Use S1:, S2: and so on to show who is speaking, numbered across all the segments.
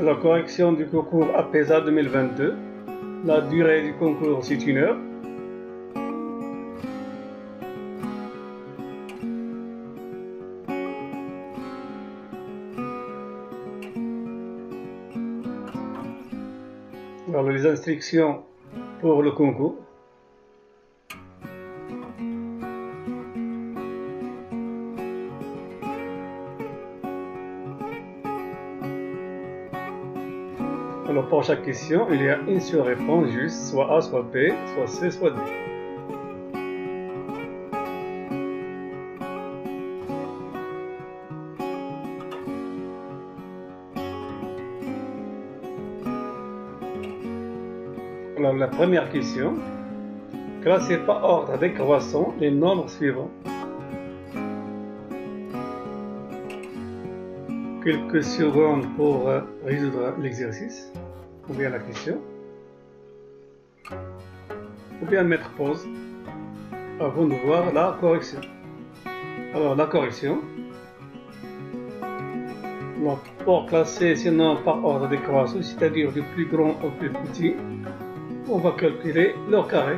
S1: La correction du concours APESA 2022. La durée du concours, c'est 1 heure. Alors, les instructions pour le concours. Alors pour chaque question, il y a une seule réponse juste, soit A, soit B, soit C, soit D. Alors la première question, classez par ordre décroissant les nombres suivants. Quelques secondes pour résoudre l'exercice, ou bien la question, ou bien mettre pause avant de voir la correction. Alors la correction, donc, pour classer ces nombres par ordre décroissant, c'est-à-dire du plus grand au plus petit, on va calculer leur carré.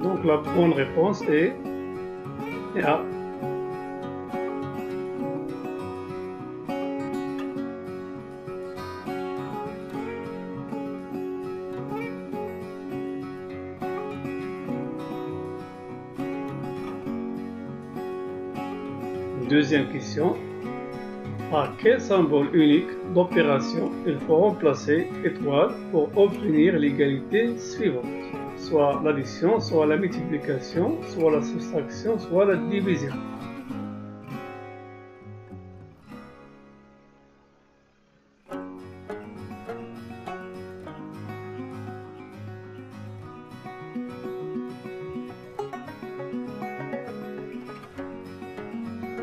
S1: Donc la bonne réponse est A. Deuxième question. À quel symbole unique d'opération il faut remplacer étoile pour obtenir l'égalité suivante? Soit l'addition, soit la multiplication, soit la soustraction, soit la division.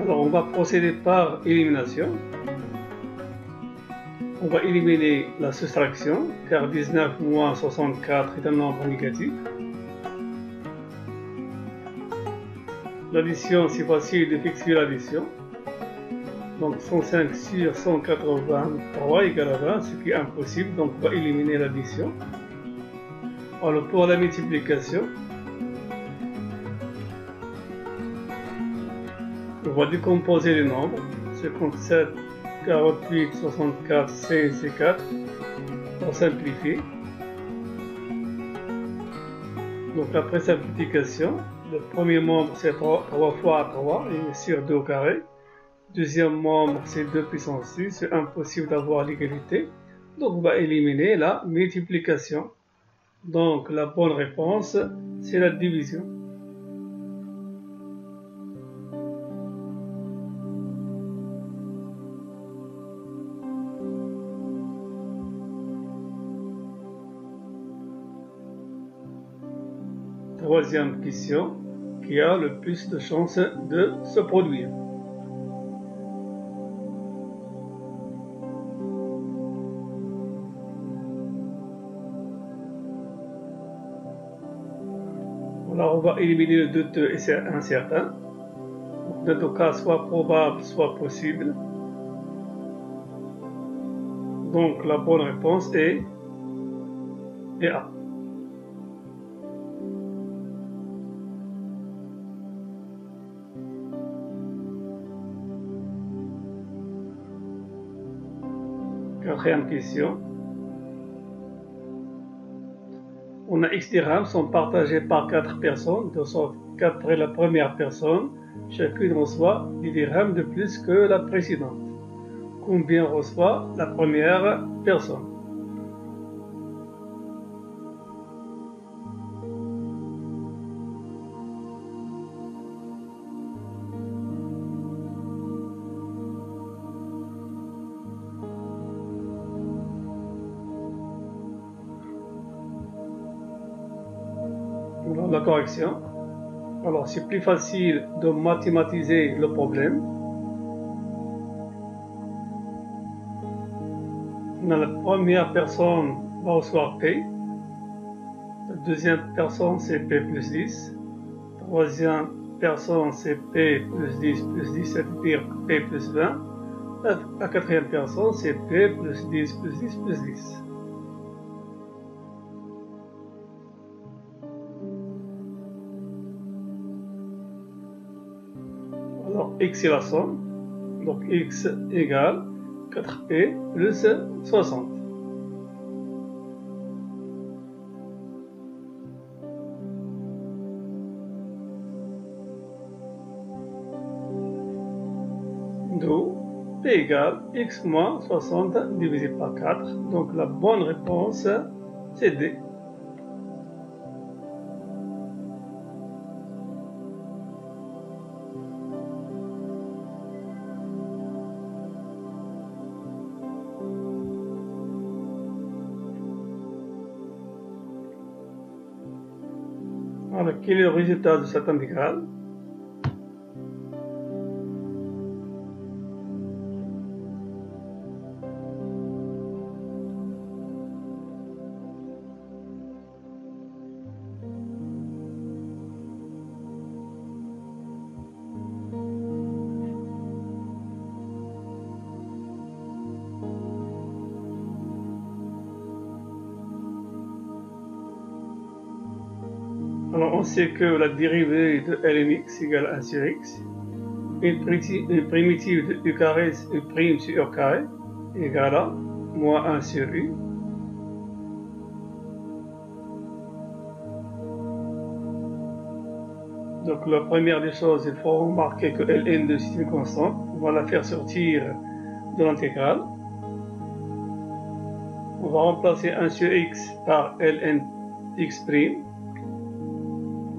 S1: Alors on va procéder par élimination. On va éliminer la soustraction, car 19 moins 64 est un nombre négatif. L'addition, c'est facile de fixer l'addition. Donc 105 sur 183 égale à 20, ce qui est impossible, donc on va éliminer l'addition. Alors pour la multiplication, on va décomposer les nombres. 57, 48, 64, 16 et 4. On simplifie. Donc après simplification, le premier membre c'est 3 fois 3 et sur 2 au carré. Deuxième membre c'est 2 puissance 6, c'est impossible d'avoir l'égalité. Donc on va éliminer la multiplication. Donc la bonne réponse c'est la division. Troisième question, qui a le plus de chances de se produire. Alors on va éliminer le douteux et c'est incertain. Dans tout cas, soit probable, soit possible. Donc la bonne réponse est A. Quatrième question. On a X dirhams sont partagés par 4 personnes, de sorte qu'après la première personne, chacune reçoit 10 dirhams de plus que la précédente. Combien reçoit la première personne? Alors, la correction. Alors c'est plus facile de mathématiser le problème. La première personne va recevoir P. La deuxième personne c'est P plus 10. Troisième personne, c'est P plus 10 plus 10, c'est-à-dire P plus 20. La quatrième personne, c'est P plus 10 plus 10 plus 10. Alors, x est la somme. Donc, x égale 4P plus 60. D'où P égale x moins 60 divisé par 4. Donc, la bonne réponse, c'est D. Alors, quel est le résultat de cette intégrale? Alors, on sait que la dérivée de ln(x) égale 1 sur x. Une primitive de u carré u' sur u carré égale à moins 1 sur u. Donc, la première des choses, il faut remarquer que ln de c'est une constante. On va la faire sortir de l'intégrale. On va remplacer 1 sur x par ln x'.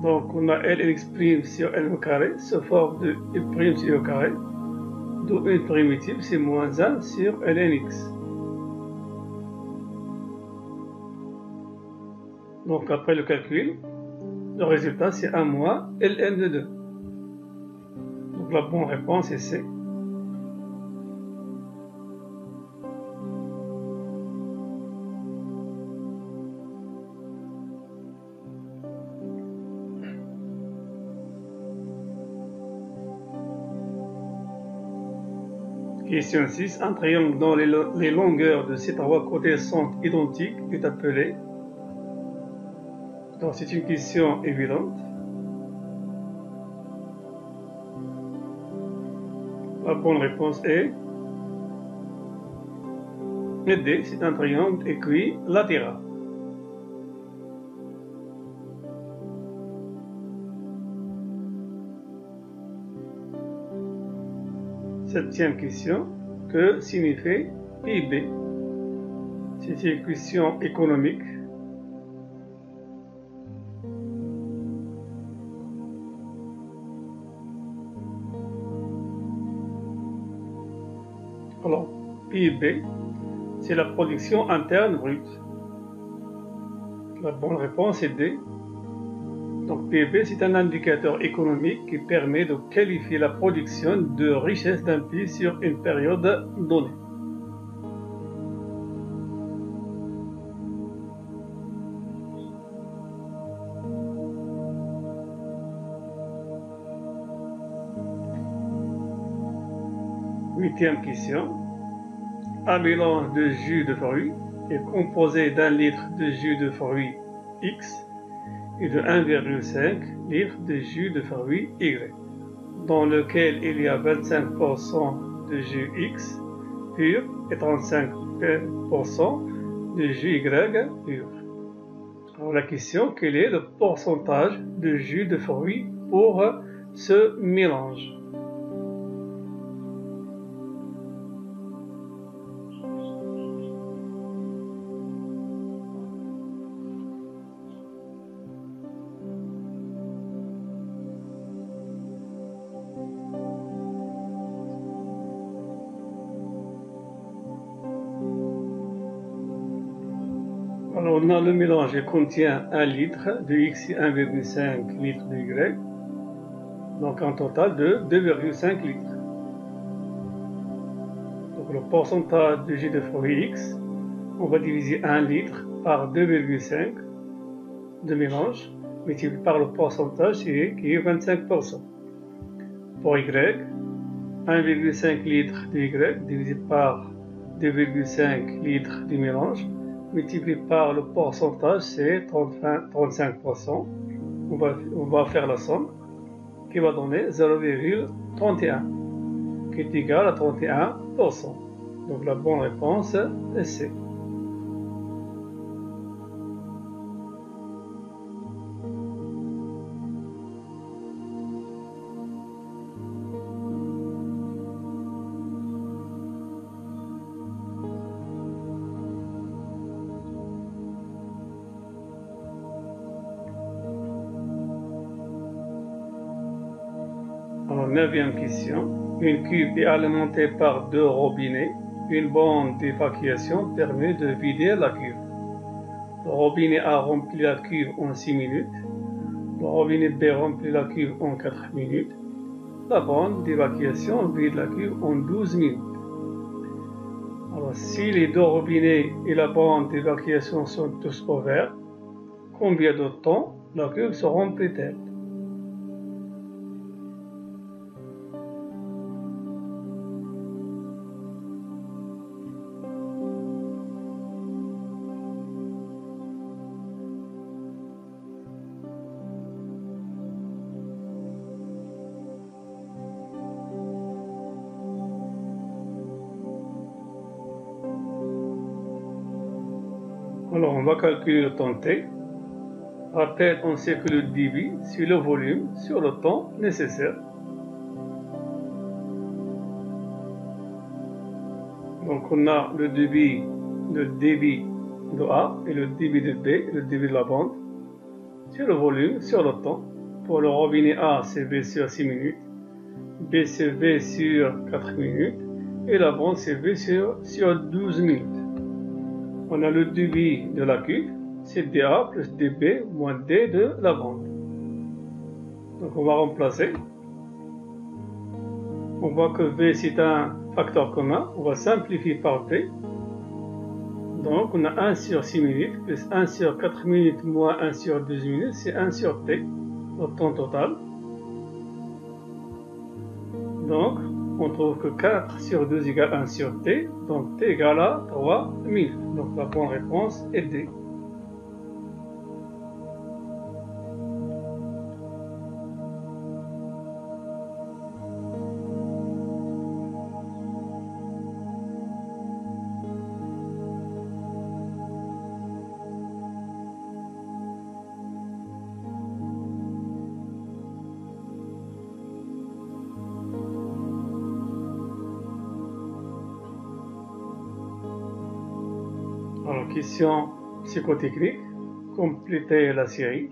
S1: Donc, on a lnx' sur ln au carré sous forme de u' sur u carré, d'où une primitive, c'est moins 1 sur lnx. Donc, après le calcul, le résultat, c'est 1 moins ln de 2. Donc, la bonne réponse est C. Question 6. Un triangle dont les longueurs de ses trois côtés sont identiques est appelé. Donc c'est une question évidente. La bonne réponse est D. C'est un triangle équilatéral. Septième question, que signifie PIB? C'est une question économique. Alors, PIB, c'est la production interne brute. La bonne réponse est D. Donc PIB, c'est un indicateur économique qui permet de qualifier la production de richesse d'un pays sur une période donnée. Huitième question. Un mélange de jus de fruits est composé d'un litre de jus de fruits X et de 1,5 litre de jus de fruits Y, dans lequel il y a 25% de jus X pur et 35% de jus Y pur. Alors la question, quel est le pourcentage de jus de fruits pour ce mélange? Alors, on a le mélange qui contient 1 litre de X et 1,5 litre de Y, donc un total de 2,5 litres. Donc le pourcentage de jus de fruits X, on va diviser 1 litre par 2,5 de mélange, multiplié par le pourcentage qui est 25%. pour Y, 1,5 litre de Y divisé par 2,5 litres du mélange, multiplié par le pourcentage, c'est 35%. On va faire la somme, qui va donner 0,31, qui est égal à 31%. Donc la bonne réponse est C. Alors, 9e question. Une cuve est alimentée par 2 robinets. Une bande d'évacuation permet de vider la cuve. Le robinet A remplit la cuve en 6 minutes. Le robinet B remplit la cuve en 4 minutes. La bande d'évacuation vide la cuve en 12 minutes. Alors, si les 2 robinets et la bande d'évacuation sont tous ouverts, combien de temps la cuve se remplit-elle? Alors, on va calculer le temps T. Rappel, on sait que le débit, c'est le volume sur le temps nécessaire. Donc, on a le débit de A et le débit de B, le débit de la bande. C'est le volume sur le temps. Pour le robinet A, c'est V sur 6 minutes. B, c'est V sur 4 minutes. Et la bande, c'est V sur 12 minutes. On a le débit de la cuve, c'est dA plus dB moins D de la bande. Donc on va remplacer. On voit que V c'est un facteur commun, on va simplifier par V. Donc on a 1 sur 6 minutes plus 1 sur 4 minutes moins 1 sur 12 minutes, c'est 1 sur T, le temps total. Donc on trouve que 4 sur 2 égale 1 sur T, donc T égale à 3 minutes. Donc la bonne réponse est D. Alors, question psychotechnique, complétez la série.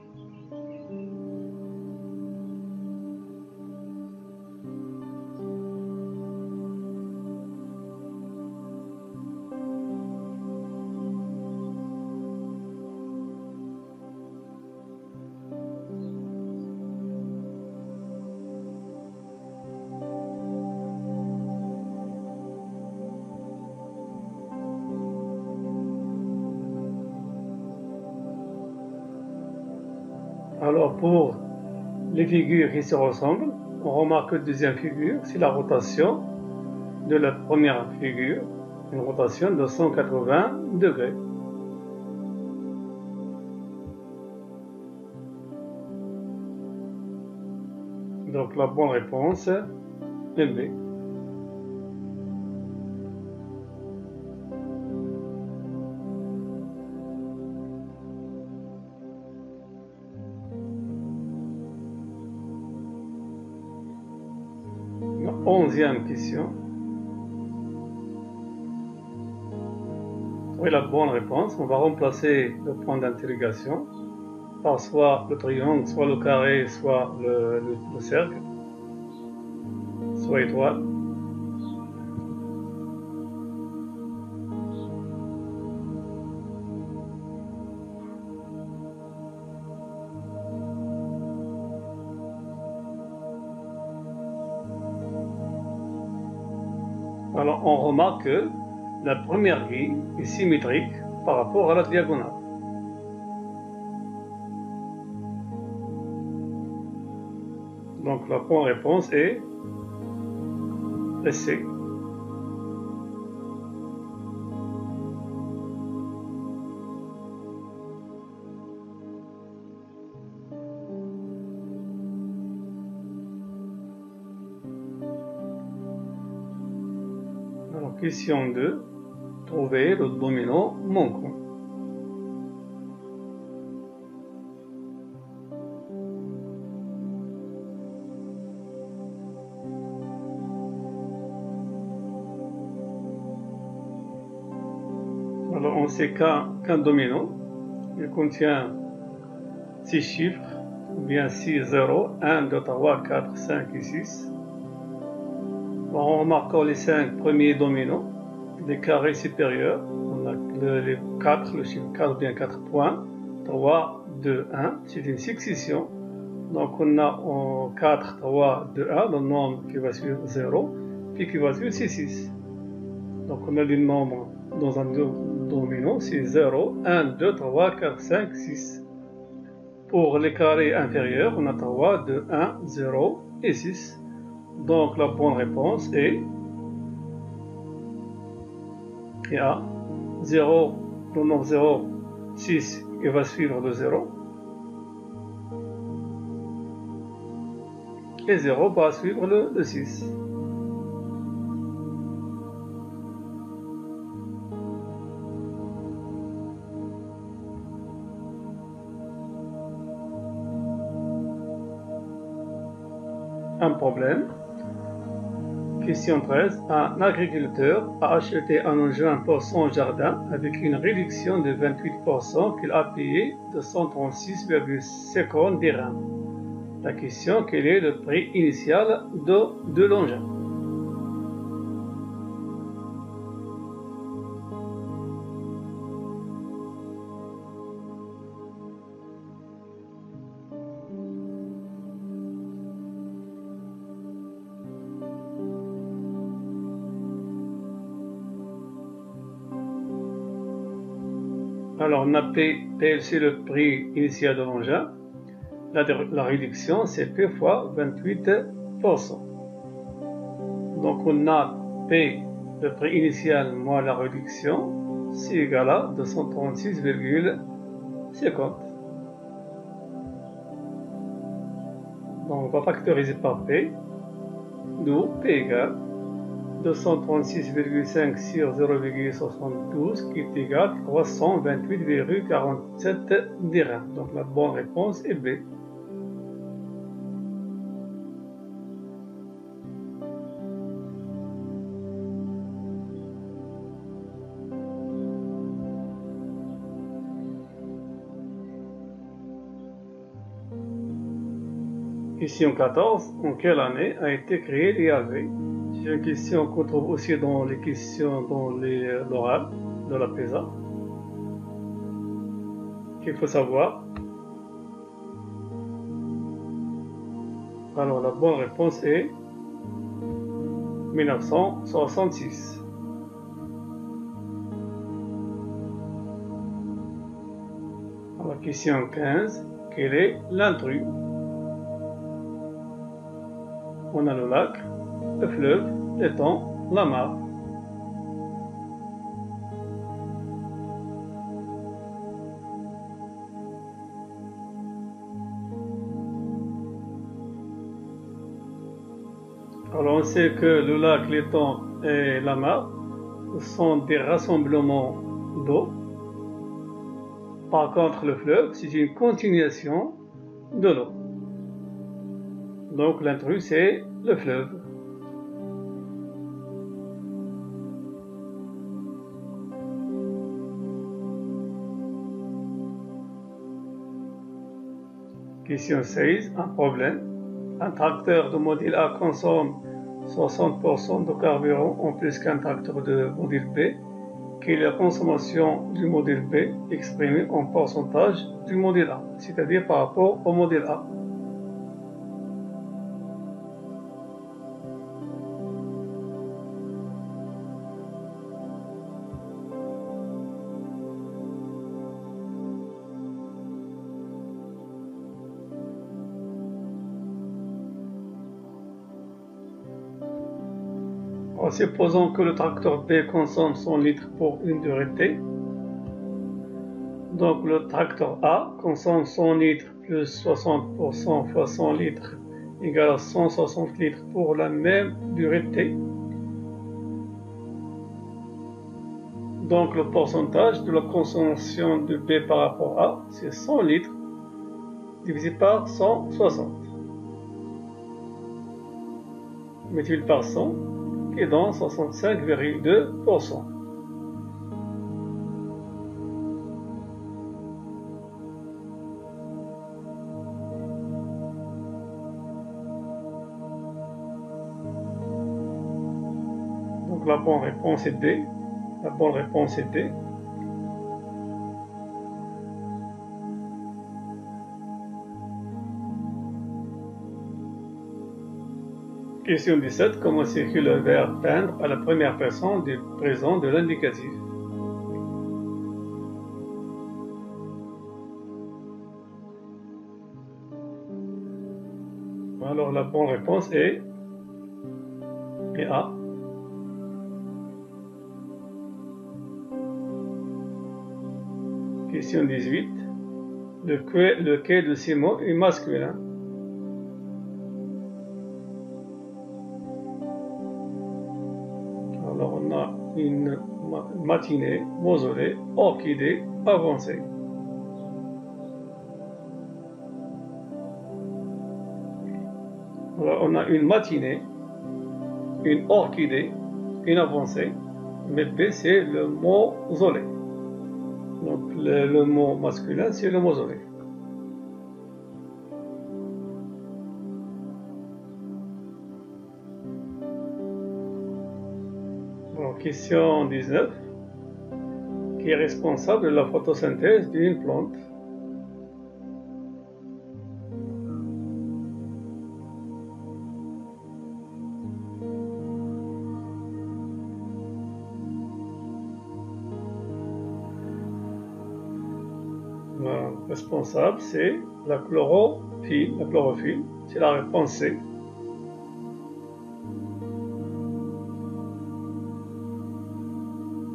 S1: Alors pour les figures qui se ressemblent, on remarque que la deuxième figure, c'est la rotation de la première figure, une rotation de 180 degrés. Donc la bonne réponse est B. Onzième question. Oui, la bonne réponse. On va remplacer le point d'interrogation par soit le triangle, soit le carré, soit le cercle, soit étoile. Alors, on remarque que la première grille est symétrique par rapport à la diagonale. Donc, la bonne réponse est essai. Alors, question 2. Trouver le dominant manquant. Alors, on sait qu'un dominant, il contient 6 chiffres, ou bien 6 0, 1, 2, 3, 4, 5 et 6. Bon, en remarquant les 5 premiers dominants, des carrés supérieurs, on a les 4, le chiffre 4 ou bien 4 points, 3, 2, 1, c'est une succession. Donc on a en 4, 3, 2, 1, le nombre qui va suivre 0, puis qui va suivre c'est 6. Donc on a les nombres dans un dominant, c'est 0, 1, 2, 3, 4, 5, 6. Pour les carrés inférieurs, on a 3, 2, 1, 0 et 6. Donc la bonne réponse est A. 0, le nombre 0, 6, il va suivre le 0. Et 0 va suivre le 6. Un problème. Question 13. Un agriculteur a acheté un engin pour son jardin avec une réduction de 28% qu'il a payé de 136,50 dirhams. La question, quel est le prix initial de l'engin? Alors, on a PLC le prix initial de l'engin. La réduction, c'est P fois 28%. Donc, on a P, le prix initial, moins la réduction, c'est égal à 236,50. Donc, on va factoriser par P, d'où P égale 236,5 sur 0,72 qui est égal à 328,47 dirhams. Donc la bonne réponse est B. Question 14. En quelle année a été créé l'IAV? C'est une question qu'on trouve aussi dans les questions dans l'oral de la PESA. Qu'il faut savoir. Alors la bonne réponse est 1966. Alors question 15. Quel est l'intrus? On a le lac, le fleuve, l'étang, la mare. Alors on sait que le lac, l'étang et la mare sont des rassemblements d'eau. Par contre, le fleuve, c'est une continuation de l'eau. Donc l'intrus, c'est le fleuve. Question 16, un problème. Un tracteur de modèle A consomme 60% de carburant en plus qu'un tracteur de modèle B. Quelle est la consommation du modèle B exprimée en pourcentage du modèle A, c'est-à-dire par rapport au modèle A. Alors, supposons que le tracteur B consomme 100 litres pour une durée T. Donc le tracteur A consomme 100 litres plus 60% fois 100 litres égale à 160 litres pour la même durée T. Donc le pourcentage de la consommation de B par rapport à A, c'est 100 litres divisé par 160. Multiplié par 100, qui donne 65,2%. Donc la bonne réponse est D. La bonne réponse est D. Question 17. Comment s'écrit le verbe peindre à la première personne du présent de l'indicatif? Alors la bonne réponse est A. Question 18. Lequel de ces mots est masculin? Alors on a une matinée, mausolée, orchidée, avancée. Alors on a une matinée, une orchidée, une avancée, mais B c'est le mausolée. Donc le mot masculin c'est le mausolée. Alors, question 19. Qui est responsable de la photosynthèse d'une plante? Le responsable, c'est la chlorophylle. La chlorophylle, c'est la réponse C.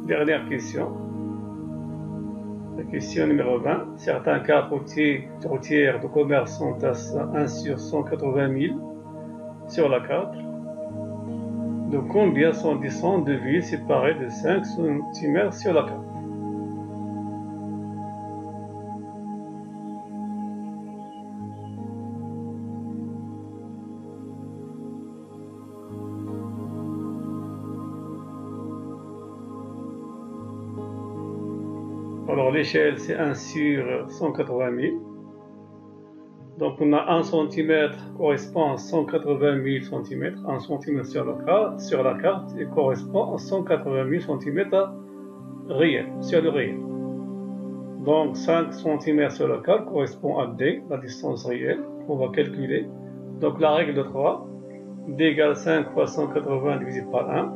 S1: Dernière question. La question numéro 20. Certains cartes routières de commerce sont à 1 sur 180 000 sur la carte. De combien sont des centres de ville séparés de 5 cm sur la carte? Alors l'échelle c'est 1 sur 180 000. Donc on a 1 cm correspond à 180 000 cm. 1 cm sur la carte et correspond à 180 000 cm réel, sur le réel. Donc 5 cm sur la carte correspond à D, la distance réelle, qu'on va calculer. Donc la règle de 3, D égale 5 fois 180 divisé par 1.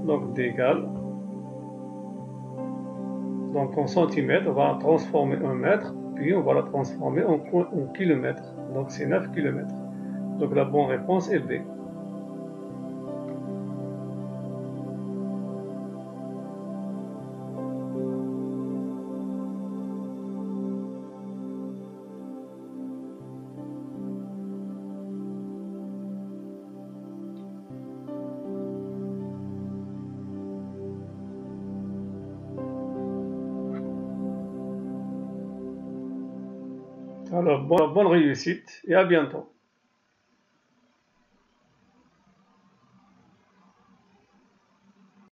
S1: Donc D égale. Donc en centimètres, on va transformer en mètre, puis on va la transformer en kilomètres. Donc c'est 9 km. Donc la bonne réponse est B. Alors bonne réussite et à bientôt.